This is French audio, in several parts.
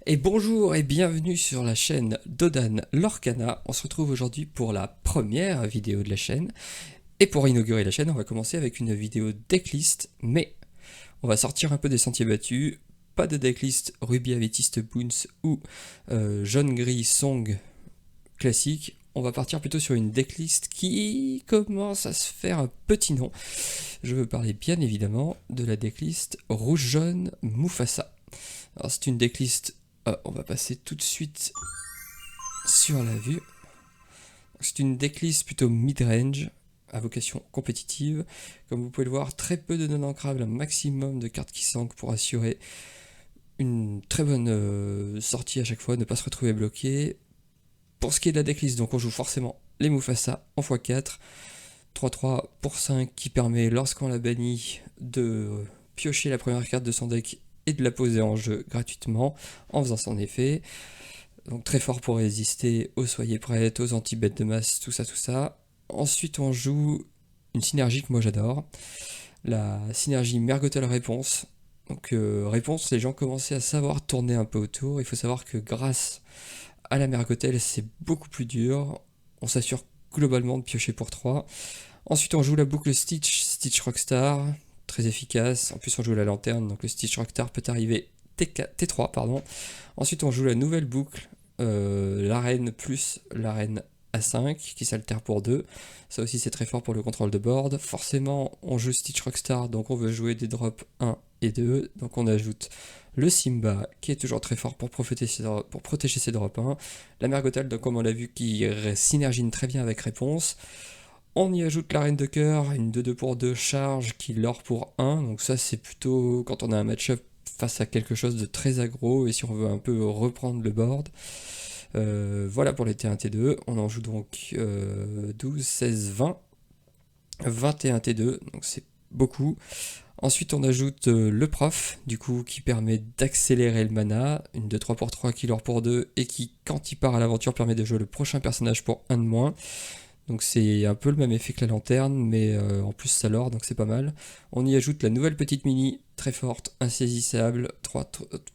Et bonjour et bienvenue sur la chaîne Dodan Lorcana. On se retrouve aujourd'hui pour la première vidéo de la chaîne. Et pour inaugurer la chaîne, on va commencer avec une vidéo decklist, mais on va sortir un peu des sentiers battus. Pas de decklist Ruby Amethyst Boons ou Jaune Gris Song classique. On va partir plutôt sur une decklist qui commence à se faire un petit nom. Je veux parler bien évidemment de la decklist Rouge-Jaune Mufasa. Alors c'est une decklist, on va passer tout de suite sur la vue. C'est une decklist plutôt mid-range, à vocation compétitive. Comme vous pouvez le voir, très peu de non-ancrables, un maximum de cartes qui s'ancrent pour assurer une très bonne sortie à chaque fois, ne pas se retrouver bloqué. Pour ce qui est de la decklist, donc on joue forcément les Mufasa en x4, 3-3 pour 5 qui permet, lorsqu'on la bannit, de piocher la première carte de son deck et de la poser en jeu gratuitement en faisant son effet. Donc très fort pour résister aux soyez prêtes, aux anti-bêtes de masse, tout ça, tout ça. Ensuite on joue une synergie que moi j'adore, la synergie Mergotel Réponse. Donc Réponse, les gens commençaient à savoir tourner un peu autour. Il faut savoir que grâce à la Mergotel, c'est beaucoup plus dur. On s'assure globalement de piocher pour 3. Ensuite on joue la boucle Stitch Rockstar, très efficace. En plus on joue la lanterne, donc le Stitch Rockstar peut arriver T3, pardon. Ensuite on joue la nouvelle boucle, l'arène plus l'arène A5 qui s'altère pour 2. Ça aussi c'est très fort pour le contrôle de board. Forcément on joue Stitch Rockstar, donc on veut jouer des drops 1 et 2. Donc on ajoute le Simba qui est toujours très fort pour protéger ses drops 1. La Mergotel, donc comme on l'a vu, qui synergine très bien avec Réponse. On y ajoute la reine de cœur, une 2-2 pour 2 charge qui l'or pour 1. Donc ça c'est plutôt quand on a un match-up face à quelque chose de très aggro et si on veut un peu reprendre le board. Voilà pour les T1, T2. On en joue donc 12, 16, 20. 21 T2, donc c'est beaucoup. Ensuite on ajoute le prof, du coup, qui permet d'accélérer le mana, une 2-3 pour 3 qui l'or pour 2, et qui, quand il part à l'aventure, permet de jouer le prochain personnage pour 1 de moins. Donc c'est un peu le même effet que la lanterne, mais en plus ça l'or, donc c'est pas mal. On y ajoute la nouvelle petite mini, très forte, insaisissable,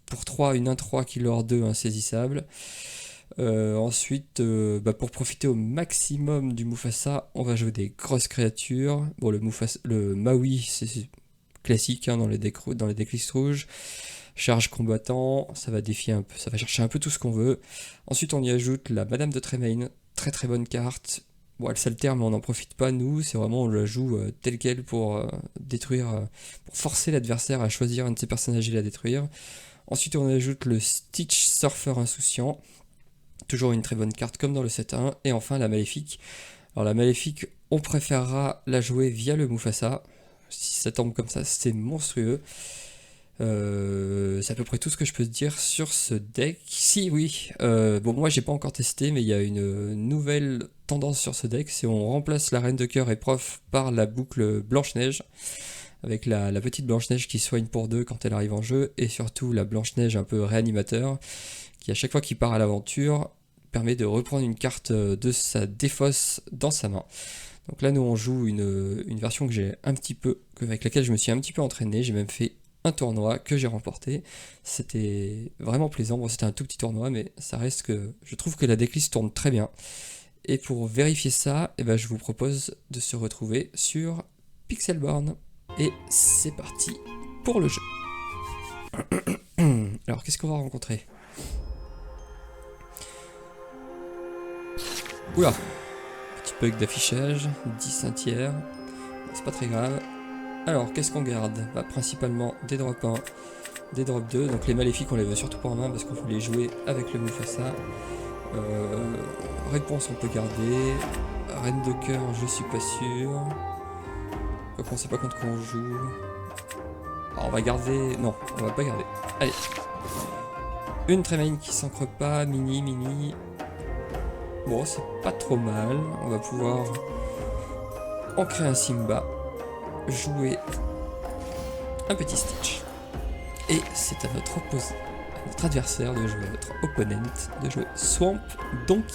pour 3, une 1-3 qui l'or 2, insaisissable. Ensuite, pour profiter au maximum du Mufasa, on va jouer des grosses créatures. Bon, le Maui, c'est classique hein, dans les decklists rouges. Charge combattant, ça va défier un peu, ça va chercher un peu tout ce qu'on veut. Ensuite, on y ajoute la Madame de Tremaine, très très bonne carte. Bon, elle s'altère, mais on n'en profite pas, nous. C'est vraiment, on la joue telle quelle pour détruire, pour forcer l'adversaire à choisir un de ses personnages et la détruire. Ensuite, on ajoute le Stitch Surfer Insouciant. Toujours une très bonne carte comme dans le 7-1. Et enfin, la Maléfique. Alors, la Maléfique, on préférera la jouer via le Mufasa. Si ça tombe comme ça, c'est monstrueux. C'est à peu près tout ce que je peux te dire sur ce deck. Si, oui. Bon, moi, j'ai pas encore testé, mais il y a une nouvelle tendance sur ce deck. C'est on remplace la Reine de Cœur et Prof par la boucle Blanche-Neige. Avec la petite Blanche-Neige qui soigne pour 2 quand elle arrive en jeu. Et surtout, la Blanche-Neige un peu réanimateur, qui à chaque fois qu'il part à l'aventure, permet de reprendre une carte de sa défausse dans sa main. Donc là, nous, on joue une version que j'ai un petit peu, avec laquelle je me suis un petit peu entraîné. J'ai même fait un tournoi que j'ai remporté. C'était vraiment plaisant. Bon, c'était un tout petit tournoi, mais ça reste que je trouve que la decklist tourne très bien. Et pour vérifier ça, eh ben, je vous propose de se retrouver sur Pixelborn. Et c'est parti pour le jeu. Alors, qu'est-ce qu'on va rencontrer? Oula! Petit bug d'affichage, 10 un tiers. C'est pas très grave. Alors, qu'est-ce qu'on garde? Principalement des drops 1, des drops 2. Donc les maléfiques, on les veut surtout pas en main parce qu'on voulait jouer avec le Mufasa. Réponse, on peut garder. Reine de cœur, je suis pas sûr. Quoi qu'on sait pas contre quoi on joue. Alors, on va garder... Non, on va pas garder. Allez. Une Tremaine qui s'ancre pas. Mini. Bon, c'est pas trop mal. On va pouvoir ancrer un Simba. Jouer un petit Stitch. Et c'est à notre adversaire de jouer, à notre opponent de jouer Swamp Donkey.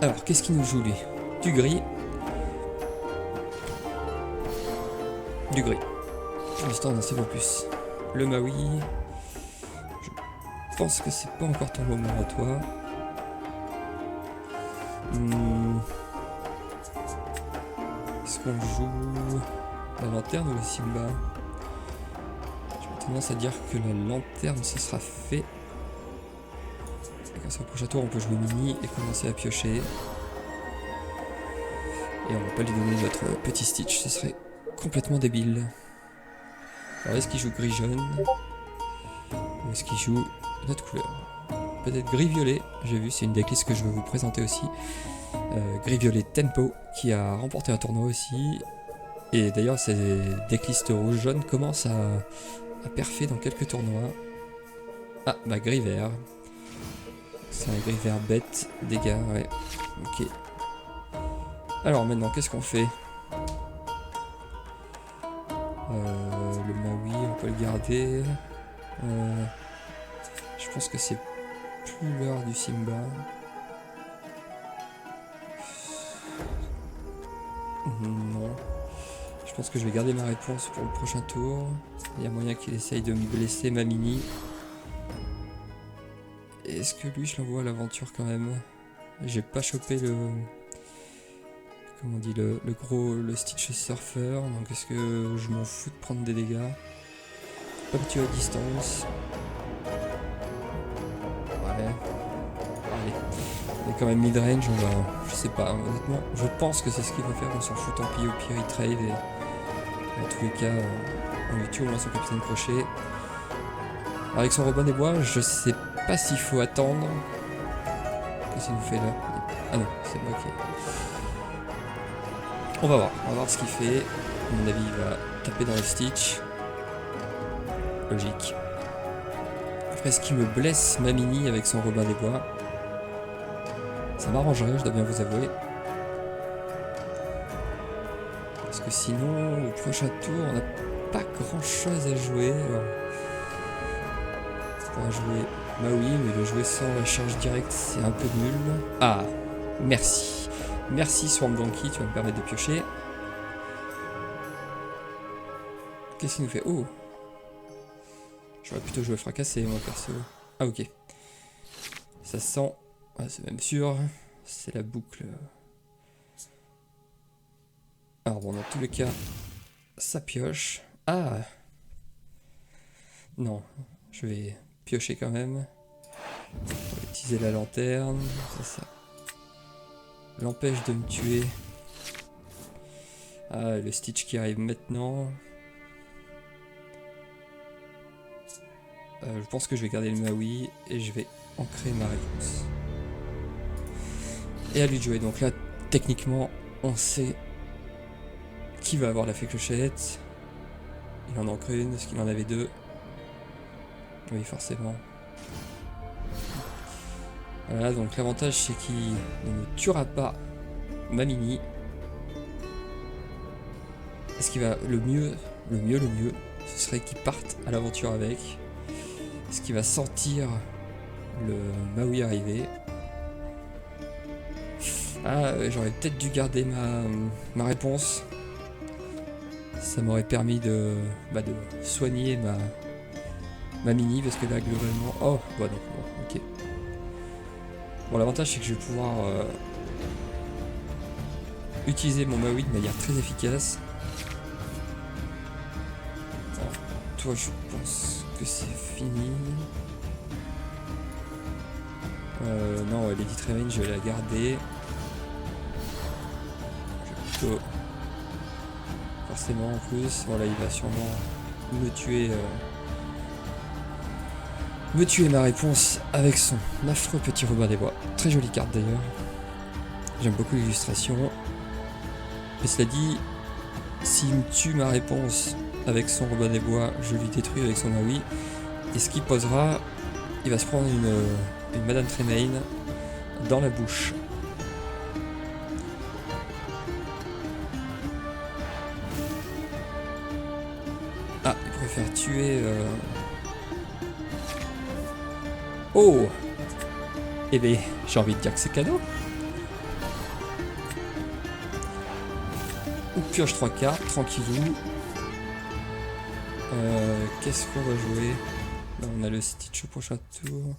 Alors, qu'est-ce qu'il nous joue lui? Du gris. Du gris. Pour l'instant, on n'en sait pas plus. Le Maui. pense que c'est pas encore ton moment à toi. Est-ce qu'on joue la lanterne ou le Simba? J'ai tendance à dire que la lanterne ce sera fait. Et comme ça au prochain tour on peut jouer mini et commencer à piocher. Et on va pas lui donner notre petit Stitch, ce serait complètement débile. Alors est-ce qu'il joue gris-jaune? Ou est-ce qu'il joue une autre couleur? Peut-être gris-violet, j'ai vu, c'est une decklist que je vais vous présenter aussi. Gris-violet Tempo, qui a remporté un tournoi aussi. Et d'ailleurs, ces decklists rouge-jaune commencent à perfer dans quelques tournois. Ah, bah gris-vert. C'est un gris-vert bête, dégâts, ouais. Ok. Alors maintenant, qu'est-ce qu'on fait? Le Maui, on peut le garder. Je pense que c'est plus l'heure du Simba. Non. Je pense que je vais garder ma réponse pour le prochain tour. Il y a moyen qu'il essaye de me blesser ma mini. Est-ce que lui, je l'envoie à l'aventure quand même? J'ai pas chopé le... Comment on dit, le Stitch Surfer. Donc est-ce que je m'en fous de prendre des dégâts? Pas que tu es à distance. Ouais. Allez. On est quand même mid-range, on va... Je sais pas, honnêtement. Je pense que c'est ce qu'il va faire, on s'en fout, tant pis, au pire il trade et... Dans tous les cas, on lui tue au moins son capitaine crochet. Avec son Robin des Bois, je sais pas s'il faut attendre. Qu'est-ce qu'il nous fait là? Ah non, c'est moi qui... On va voir ce qu'il fait. À mon avis, il va taper dans le Stitch. Logique. Après, est-ce qu'il me blesse ma mini avec son Robin des Bois? Ça m'arrangerait, je dois bien vous avouer. Parce que sinon, au prochain tour, on n'a pas grand-chose à jouer. Alors, on pourra jouer Maui, mais le jouer sans la charge directe, c'est un peu nul. Ah, merci. Merci Swamp Donkey, tu vas me permettre de piocher. Qu'est-ce qu'il nous fait? Oh! J'aurais plutôt joué fracassé, moi, perso. Ah, ok. Ça sent... Ah, c'est même sûr. C'est la boucle. Alors bon, dans tous les cas, ça pioche. Ah! Non, je vais piocher quand même. On va utiliser la lanterne. Ça l'empêche de me tuer. Ah, le Stitch qui arrive maintenant. Je pense que je vais garder le Maui et je vais ancrer ma réponse. Et à lui de jouer. Donc là, techniquement, on sait qui va avoir la fée clochette. Il en ancre une. Est-ce qu'il en avait deux? Oui, forcément. Voilà, donc l'avantage c'est qu'il ne me tuera pas ma mini. Est-ce qu'il va... Le mieux, ce serait qu'il parte à l'aventure avec. Est-ce qu'il va sentir le Maui arriver? Ah, j'aurais peut-être dû garder ma réponse. Ça m'aurait permis de soigner ma mini, parce que là, globalement... Oh, bah non, bon, ok. Bon, l'avantage, c'est que je vais pouvoir utiliser mon Maui de manière très efficace. Alors, toi, je pense que c'est fini. Non, Lady Tremaine, je vais la garder. Je vais plutôt... Forcément, en plus. Voilà, il va sûrement me tuer... Me tuer ma réponse avec son affreux petit Robin des Bois. Très jolie carte d'ailleurs. J'aime beaucoup l'illustration. Mais cela dit, s'il me tue ma réponse avec son Robin des Bois, je lui détruis avec son Maui. Et ce qu'il posera, il va se prendre une Madame Tremaine dans la bouche. Ah, il préfère tuer... Oh! Eh bien, j'ai envie de dire que c'est cadeau. Ou pioche 3 cartes, tranquillou. Qu'est-ce qu'on va jouer? Là, on a le Stitch au prochain tour.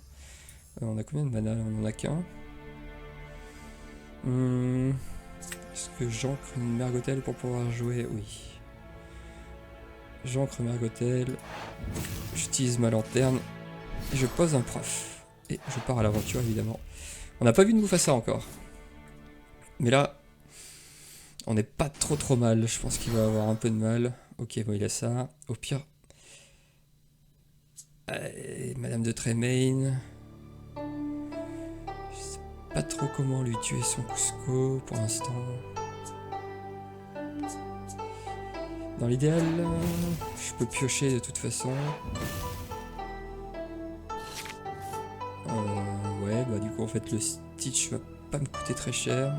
On a combien de mana? On en a qu'un. Est-ce que j'ancre une Mergotel pour pouvoir jouer? Oui. J'ancre Mergotel. J'utilise ma lanterne. Et je pose un prof. Et je pars à l'aventure, évidemment. On n'a pas vu de Mufasa encore. Mais là, on n'est pas trop mal. Je pense qu'il va avoir un peu de mal. Ok, bon, il a ça. Au pire. Madame de Tremaine. Je sais pas trop comment lui tuer son Cusco pour l'instant. Dans l'idéal, je peux piocher de toute façon. Ouais, bah du coup en fait le Stitch va pas me coûter très cher.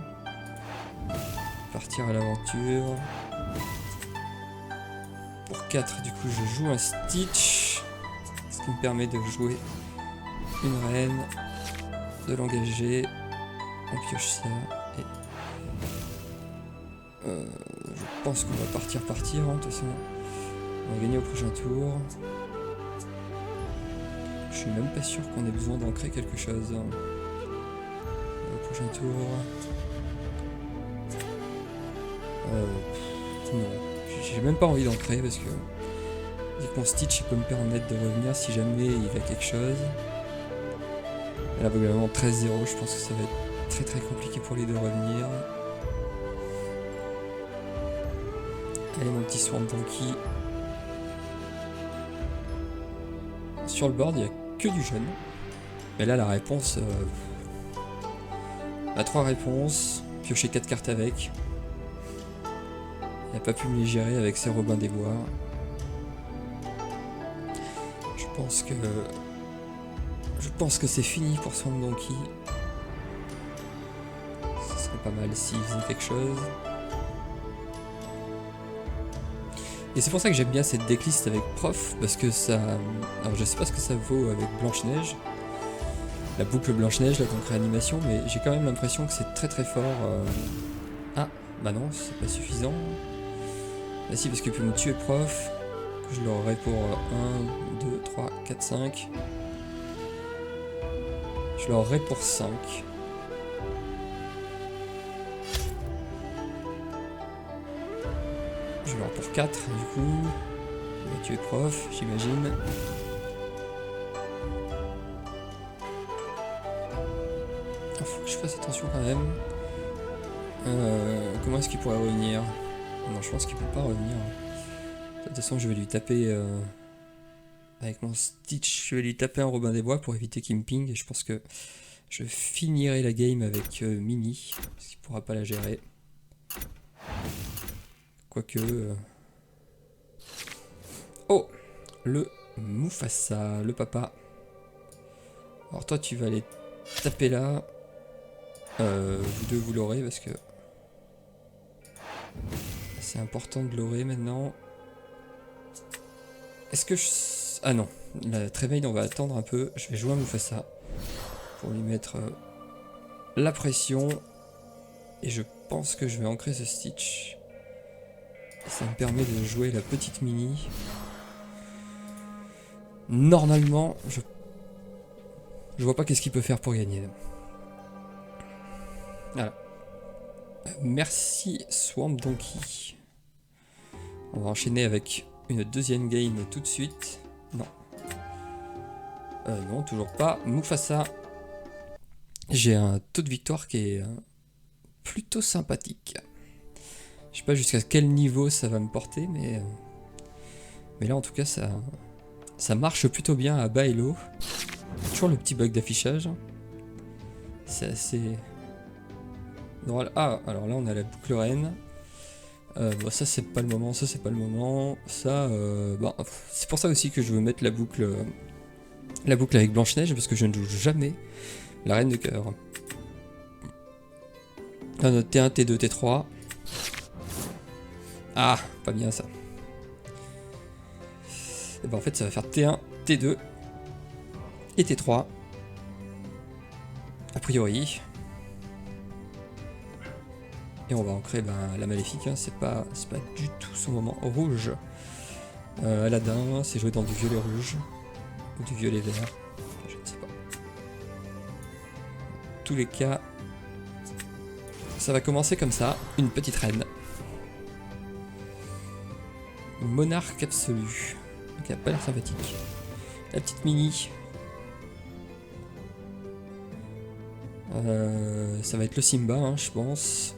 Partir à l'aventure. Pour 4, du coup je joue un Stitch. Ce qui me permet de jouer une reine, de l'engager. On pioche ça et... je pense qu'on va partir, hein, de toute façon. On va gagner au prochain tour. Je suis même pas sûr qu'on ait besoin d'ancrer quelque chose. Au prochain tour. Non. J'ai même pas envie d'ancrer parce que dès qu'on Stitch il peut me permettre de revenir si jamais il a quelque chose. Et là vraiment 13-0, je pense que ça va être très compliqué pour lui de revenir. Allez mon petit Swamp Donkey. Sur le board il n'y a que du jaune. Mais là la réponse... à 3 réponses, piocher 4 cartes avec. Il n'a pas pu me les gérer avec ses Robins des Bois. Je pense que c'est fini pour Swamp Donkey. Ce serait pas mal s'il faisait quelque chose. Et c'est pour ça que j'aime bien cette decklist avec Prof, parce que ça... Alors je sais pas ce que ça vaut avec Blanche-Neige, la boucle Blanche-Neige, là, donc réanimation, mais j'ai quand même l'impression que c'est très fort. Ah, bah non, c'est pas suffisant. Bah si, parce qu'il peut me tuer Prof, je l'aurai pour 1, 2, 3, 4, 5. Je l'aurai pour 5. Je l'aurai pour 4, du coup. Il va tuer Prof, j'imagine. Il faut que je fasse attention quand même. Comment est-ce qu'il pourrait revenir? Non, je pense qu'il peut pas revenir. De toute façon, je vais lui taper... avec mon Stitch, je vais lui taper un Robin des Bois pour éviter qu'il me ping. Et je pense que je finirai la game avec Mini, parce qu'il pourra pas la gérer. Quoique... Oh, le Mufasa, le papa. Alors toi, tu vas aller taper là. Vous deux, vous l'aurez, parce que... c'est important de l'aurer maintenant. Est-ce que je... Ah non, la Tremaine, on va attendre un peu. Je vais jouer un Mufasa pour lui mettre la pression. Et je pense que je vais ancrer ce Stitch. Et ça me permet de jouer la petite Mini. Normalement, je vois pas qu'est-ce qu'il peut faire pour gagner. Voilà. Merci Swamp Donkey. On va enchaîner avec une deuxième game tout de suite. Non. Non, toujours pas. Mufasa. J'ai un taux de victoire qui est plutôt sympathique. Je sais pas jusqu'à quel niveau ça va me porter, mais là en tout cas ça marche plutôt bien à bas elo. Toujours le petit bug d'affichage. C'est assez drôle. Ah, alors là on a la boucle reine. Bon, ça c'est pas le moment, ça c'est pas le moment. Ça, bah, c'est pour ça aussi que je veux mettre la boucle avec Blanche-Neige, parce que je ne joue jamais la reine de cœur. Là, notre T1, T2, T3. Ah, pas bien ça. Et ben en fait ça va faire T1, T2 et T3. A priori. Et on va ancrer la maléfique, hein. C'est pas du tout son moment. Rouge. Aladdin, c'est joué dans du violet rouge. Ou du violet vert. Je ne sais pas. Dans tous les cas, ça va commencer comme ça. Une petite reine. Monarque absolu. Donc elle a pas l'air sympathique. La petite mini. Ça va être le Simba, hein, je pense.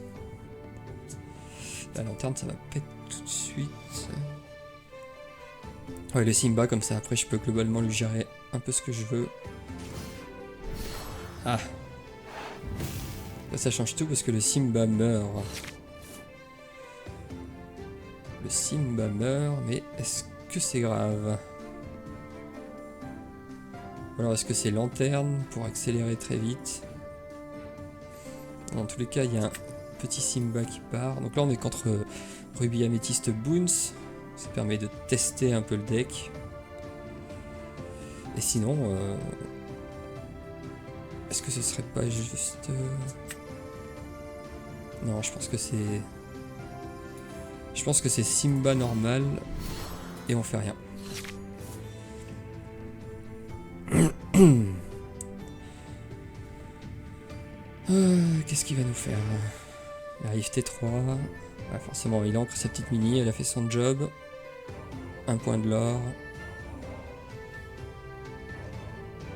La lanterne, ça va pas être tout de suite. Ouais, le Simba, comme ça, après, je peux globalement lui gérer un peu ce que je veux. Ah. Là, ça change tout parce que le Simba meurt. Le Simba meurt, mais est-ce que c'est grave? Ou alors est-ce que c'est lanterne pour accélérer très vite? Dans tous les cas, il y a un petit Simba qui part. Donc là, on est contre Ruby Améthyste Boons. Ça permet de tester un peu le deck. Et sinon, est-ce que ce serait pas juste... Non, je pense que c'est... Je pense que c'est Simba normal. Et on fait rien. Qu'est-ce qu'il va nous faire? Il arrive T3. Ouais, forcément, il ancre sa petite mini. Elle a fait son job. Un point de l'or.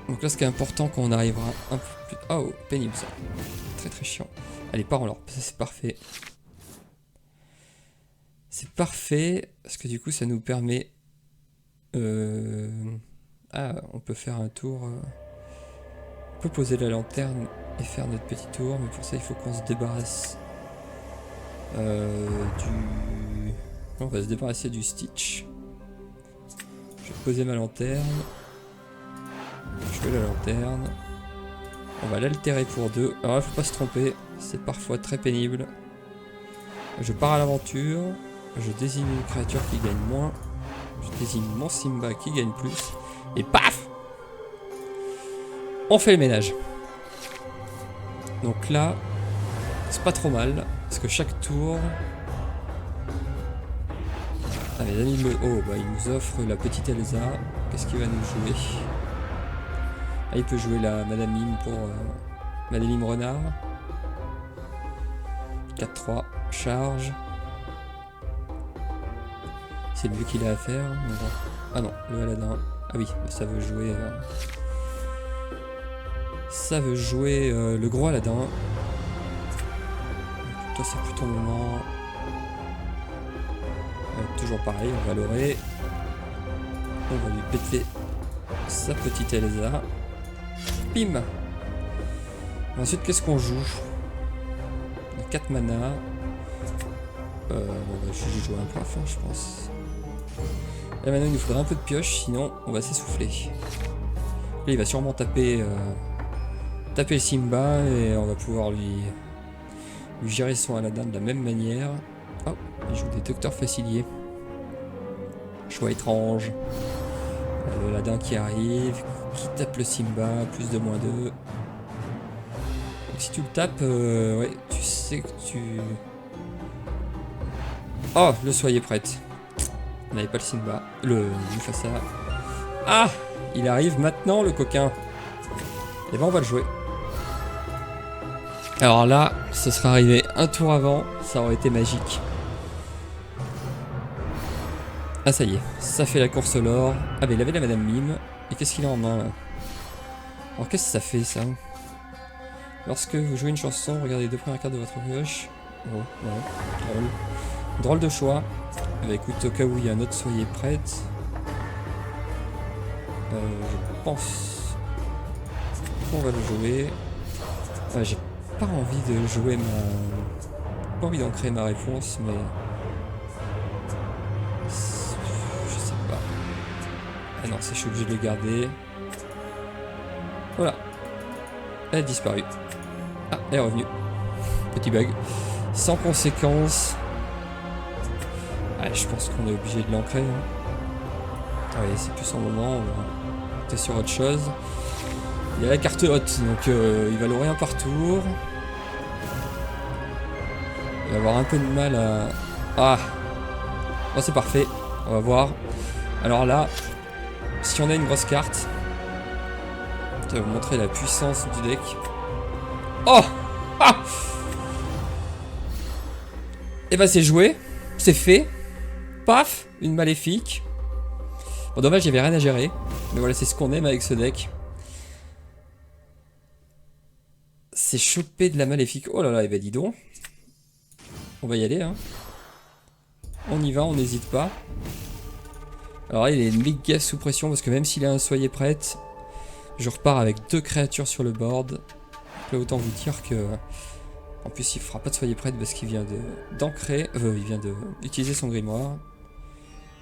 Donc là, ce qui est important, quand on arrivera un peu plus... Oh, pénible ça. Très très chiant. Allez, part en l'or. Ça, c'est parfait. C'est parfait, parce que du coup, ça nous permet... Ah, on peut faire un tour... On peut poser la lanterne et faire notre petit tour, mais pour ça, il faut qu'on se débarrasse du... On va se débarrasser du Stitch. Je vais poser ma lanterne. Je fais la lanterne. On va l'altérer pour 2. Alors là, faut pas se tromper, c'est parfois très pénible. Je pars à l'aventure. Je désigne une créature qui gagne moins. Je désigne mon Simba qui gagne plus. Et paf! On fait le ménage. Donc là, c'est pas trop mal. Parce que chaque tour... Ah, mes amis me... Oh, bah il nous offre la petite Elsa. Qu'est-ce qu'il va nous jouer? Ah, il peut jouer la Madame Mime pour... Madame Mime Renard. 4-3, charge. C'est lui qui l'a à faire. Ah non, le Aladdin. Ah oui, ça veut jouer... Ça veut jouer le gros Aladdin. Toi, c'est plus ton moment. Toujours pareil, on va l'aurer. On va lui péter sa petite Elsa. Bim! Ensuite, qu'est-ce qu'on joue? On a 4 mana. On va juste jouer un point fin, je pense. Là maintenant, il nous faudrait un peu de pioche, sinon on va s'essouffler. Là, il va sûrement taper, taper le Simba et on va pouvoir lui gérer son Aladdin de la même manière. Oh, il joue des docteurs faciliers. Choix étrange. Le Aladdin qui arrive, qui tape le Simba, plus de moins 2. Donc si tu le tapes, ouais, tu sais que tu... Oh, le soyez prête. On n'avait pas le Simba, le Mufasa. Ah, il arrive maintenant le coquin. Et ben on va le jouer. Alors là, ce serait arrivé un tour avant, ça aurait été magique. Ah ça y est, ça fait la course au l'or. Ah mais il avait la Madame Mime. Et qu'est-ce qu'il a en main là? Alors qu'est-ce que ça fait ça? Lorsque vous jouez une chanson, regardez les 2 premières cartes de votre pioche. Oh, ouais, drôle. Drôle de choix. Bah écoute, au cas où il y a un autre, soyez prête. Je pense qu'on va le jouer. J'ai pas envie de jouer ma... Pas envie d'ancrer ma réponse, mais... Je sais pas. Ah non, c'est je suis obligé de le garder. Voilà. Elle a disparu. Ah, elle est revenue. Petit bug. Sans conséquence. Ah, je pense qu'on est obligé de l'ancrer. Hein. Allez, c'est plus son moment. On va monter sur autre chose. Il y a la carte haute, donc il va l'ouvrir par tour. Il va avoir un peu de mal à... Ah! Oh, c'est parfait. On va voir. Alors là, si on a une grosse carte, Je vais vous montrer la puissance du deck. Oh, ah. Et bah c'est joué. C'est fait. Paf, une maléfique. Bon, dommage, il n'y avait rien à gérer. Mais voilà, c'est ce qu'on aime avec ce deck. C'est choper de la maléfique. Oh là là, et bah dis donc. On va y aller, hein. On y va, on n'hésite pas. Alors là, il est méga sous pression parce que même s'il a un soyez prête, je repars avec 2 créatures sur le board. Donc là, autant vous dire que... En plus, il fera pas de soyez prête parce qu'il vient d'ancrer... il vient d'utiliser son grimoire.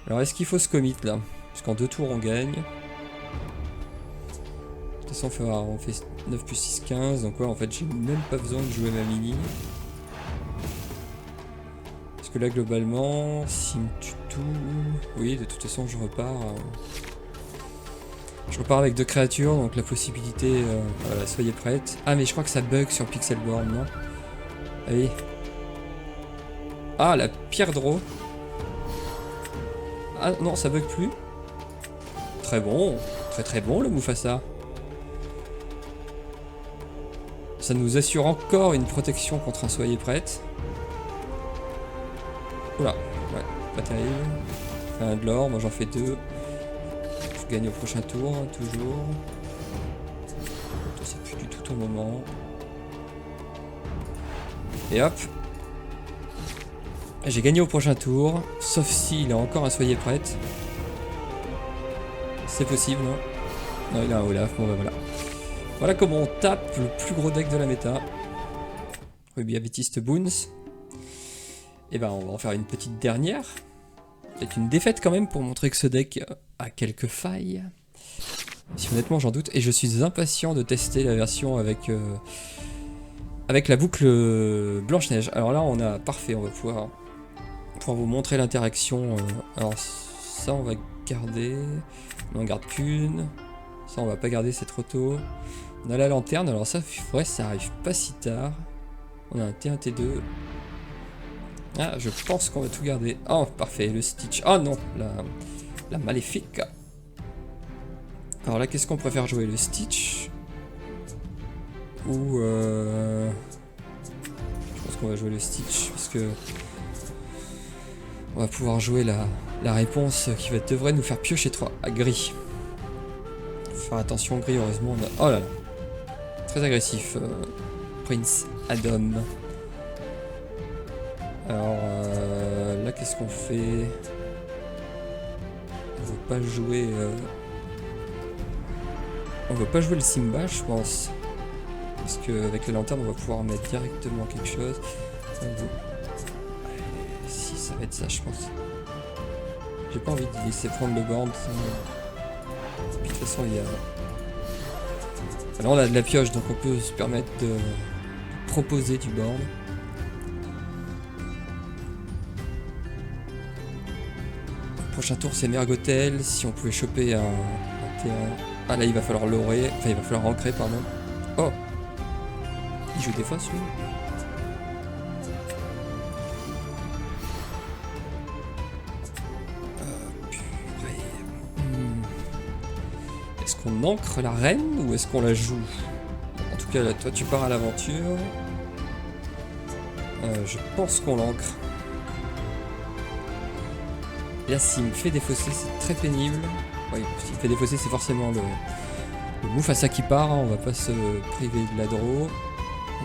Alors, est-ce qu'il faut se commit là? Parce qu'en 2 tours, on gagne. De toute façon, on fait 9 plus 6, 15. Donc ouais, en fait, j'ai même pas besoin de jouer ma mini. Parce que là, globalement, s'il me tue tout... Oui, de toute façon, je repars... Je repars avec 2 créatures, donc la possibilité... voilà, soyez prête. Ah, mais je crois que ça bug sur Pixelborn, non? Allez. Ah, la pierre draw. Ah non, ça bug plus. Très bon. Très très bon le Mufasa. Ça nous assure encore une protection contre un soyez prête. Oula, ouais, pas terrible. Un de l'or, moi j'en fais 2. Je gagne au prochain tour, toujours. C'est plus du tout ton moment. Et hop. J'ai gagné au prochain tour, sauf s'il a encore un soyez prête. C'est possible, non? Non, il a un Olaf, bon bah voilà. Voilà comment on tape le plus gros deck de la méta. Ruby Amethyst Boons. Et ben on va en faire une petite dernière. Peut-être une défaite quand même pour montrer que ce deck a quelques failles. Si honnêtement j'en doute. Et je suis impatient de tester la version avec la boucle Blanche-Neige. Alors là on a parfait, on va pouvoir vous montrer l'interaction. Alors ça on va garder. On en garde qu'une. Ça on va pas garder, c'est trop tôt. On a la lanterne, alors ça, ouais, ça arrive pas si tard. On a un T1, T2. Ah, je pense qu'on va tout garder. Oh, parfait, le Stitch. Oh non, la maléfique. Alors là, qu'est-ce qu'on préfère jouer, le Stitch? Ou... Je pense qu'on va jouer le Stitch, parce que... On va pouvoir jouer la réponse qui devrait nous faire piocher 3. Ah, gris. Faut faire attention, gris, heureusement. Oh là là. Très agressif, Prince Adam. Alors là, qu'est-ce qu'on fait? On veut pas jouer. On veut pas jouer le Simba, je pense. Parce qu'avec la lanterne, on va pouvoir mettre directement quelque chose. Si, ça va être ça, je pense. J'ai pas envie de laisser prendre le board. Puis de toute façon, il y a. Alors on a de la pioche, donc on peut se permettre de proposer du board. Le prochain tour c'est Mergotel. Si on pouvait choper un T1. Ah là il va falloir l'aurer. Enfin il va falloir ancrer pardon. Oh, il joue des fois celui-là. Est-ce qu'on ancre la reine ou est-ce qu'on la joue? En tout cas là toi tu pars à l'aventure. Je pense qu'on l'ancre. Et là s'il me fait défausser c'est très pénible. Oui, s'il me fait défausser c'est forcément le Mufasa qui part, hein, on va pas se priver de la draw. Bon,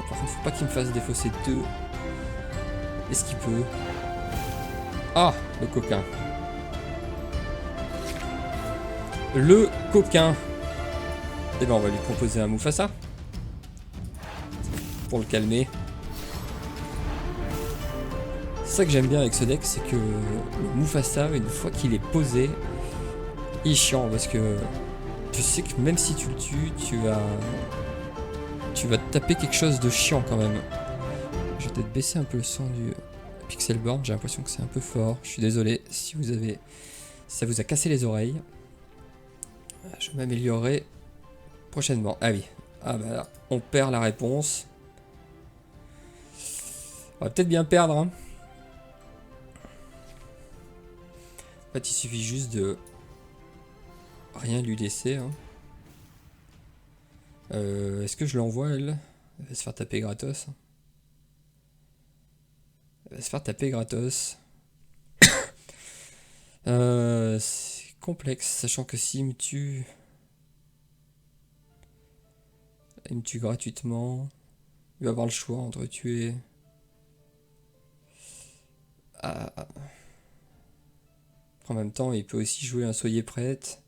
par contre faut pas qu'il me fasse défausser 2. Est-ce qu'il peut? Ah, le coquin. Le coquin. Et ben on va lui proposer un Mufasa. Pour le calmer. C'est ça que j'aime bien avec ce deck, c'est que le Mufasa, une fois qu'il est posé, il est chiant parce que tu sais que même si tu le tues, tu vas te taper quelque chose de chiant quand même. Je vais peut-être baisser un peu le son du Pixelborn, j'ai l'impression que c'est un peu fort. Je suis désolé si ça vous a cassé les oreilles. Je m'améliorerai prochainement. Ah oui, ah bah là, on perd la réponse. On va peut-être bien perdre. Hein. En fait, il suffit juste de rien lui laisser. Hein. Est-ce que je l'envoie, elle? Elle va se faire taper gratos. Elle va se faire taper gratos. C'est complexe, sachant que s'il me tue... Il me tue gratuitement. Il va avoir le choix entre tuer... Ah. En même temps, il peut aussi jouer un soyez prête.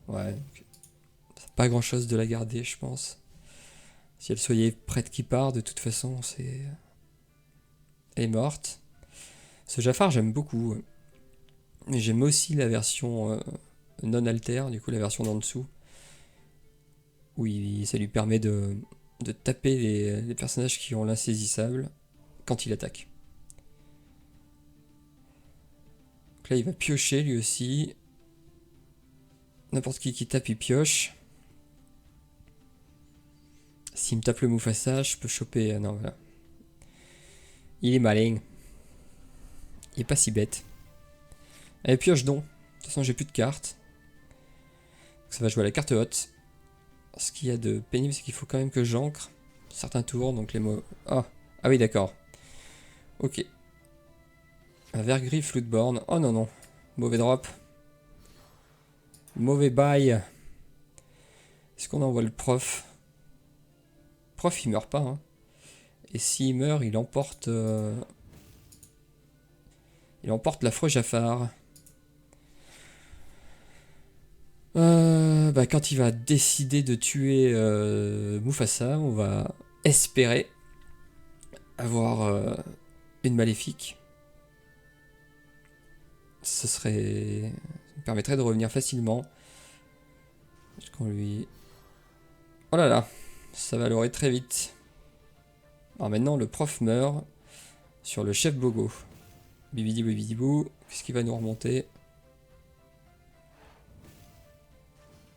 Ouais. Pas grand chose de la garder, je pense. Si elle soyez prête qui part, de toute façon, c'est... Elle est morte. Ce Jafar, j'aime beaucoup. Mais j'aime aussi la version non-alter, du coup la version d'en dessous. Où ça lui permet de taper les personnages qui ont l'insaisissable quand il attaque. Donc là, il va piocher lui aussi. N'importe qui tape, il pioche. S'il me tape le Mufasa, je peux choper... non, voilà. Il est malin. Il est pas si bête. Allez, pioche donc. De toute façon, j'ai plus de cartes. Donc, ça va jouer à la carte haute. Ce qu'il y a de pénible, c'est qu'il faut quand même que j'ancre certains tours. Donc les mots... Ah oui, d'accord. Ok. Un vert gris Floodborn. Oh non, non. Mauvais drop. Mauvais bail. Est-ce qu'on envoie le prof? Prof, il meurt pas. Hein. Et s'il meurt, il emporte... Il emporte l'affreux Jafar. Quand il va décider de tuer Mufasa, on va espérer avoir une maléfique. Ça me permettrait de revenir facilement. Est-ce qu'on lui... Oh là là, ça va l'aurait très vite. Alors maintenant, le prof meurt sur le chef Bogo. Bibidi bibidi bou. Qu'est-ce qui va nous remonter?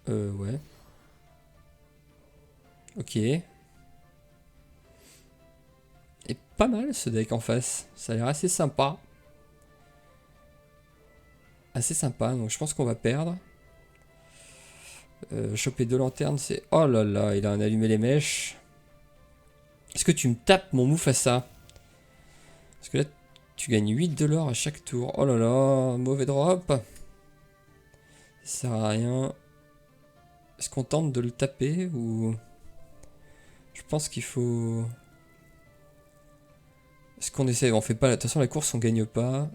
Ouais. Ok. Et pas mal ce deck en face. Ça a l'air assez sympa. Assez sympa, donc je pense qu'on va perdre. Choper 2 lanternes, c'est... Oh là là, il a un allumé les mèches. Est-ce que tu me tapes mon Mufasa? Parce que là, tu gagnes 8 de l'or à chaque tour. Oh là là, mauvais drop. Ça sert à rien. Est-ce qu'on tente de le taper ou... Je pense qu'il faut... Est-ce qu'on essaie? On fait pas... De toute façon, la course, on gagne pas.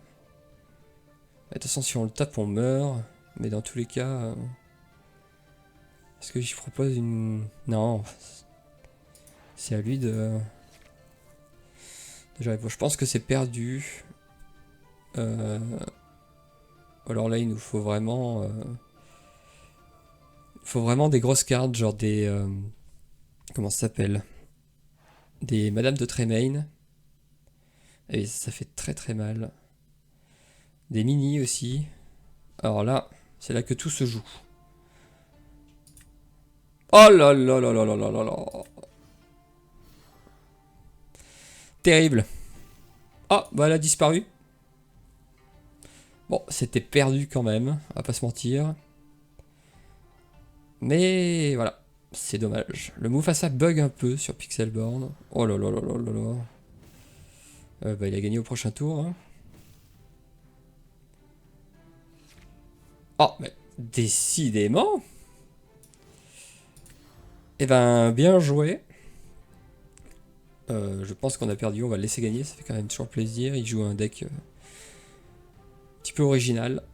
De toute façon, si on le tape, on meurt. Mais dans tous les cas... Est-ce que j'y propose une... Non. C'est à lui de... Déjà, je pense que c'est perdu. Alors là, il nous faut vraiment... Il faut vraiment des grosses cartes, genre des... Comment ça s'appelle? Des Madame de Tremaine. Et ça fait très très mal. Des mini aussi. Alors là, c'est là que tout se joue. Oh là là là là là là là là. Terrible. Ah, bah elle a disparu. Bon, c'était perdu quand même, on va pas se mentir. Mais voilà, c'est dommage. Le Mufasa bug un peu sur Pixelborn. Oh là là là là là là. Il a gagné au prochain tour. Hein. Oh, mais décidément. Eh ben, bien joué. Je pense qu'on a perdu, on va le laisser gagner, ça fait quand même toujours plaisir. Il joue un deck un petit peu original.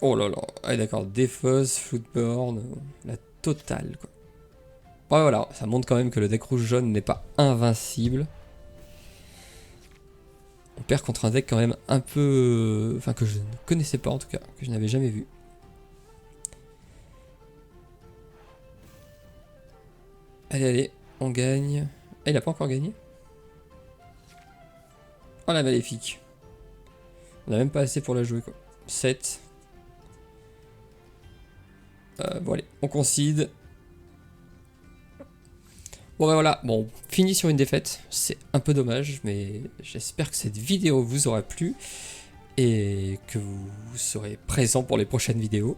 Oh là là, ah d'accord, Défausse, Floodborn, la totale quoi. Ouais, voilà, ça montre quand même que le deck rouge-jaune n'est pas invincible. On perd contre un deck quand même un peu... Enfin que je ne connaissais pas en tout cas, que je n'avais jamais vu. Allez, allez, on gagne. Ah, il a pas encore gagné? Oh la maléfique. On a même pas assez pour la jouer quoi. 7. Bon allez, on concede. Bon ben voilà, bon, fini sur une défaite, c'est un peu dommage, mais j'espère que cette vidéo vous aura plu et que vous serez présent pour les prochaines vidéos.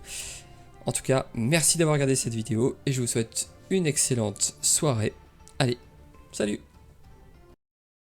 En tout cas, merci d'avoir regardé cette vidéo et je vous souhaite une excellente soirée. Allez, salut!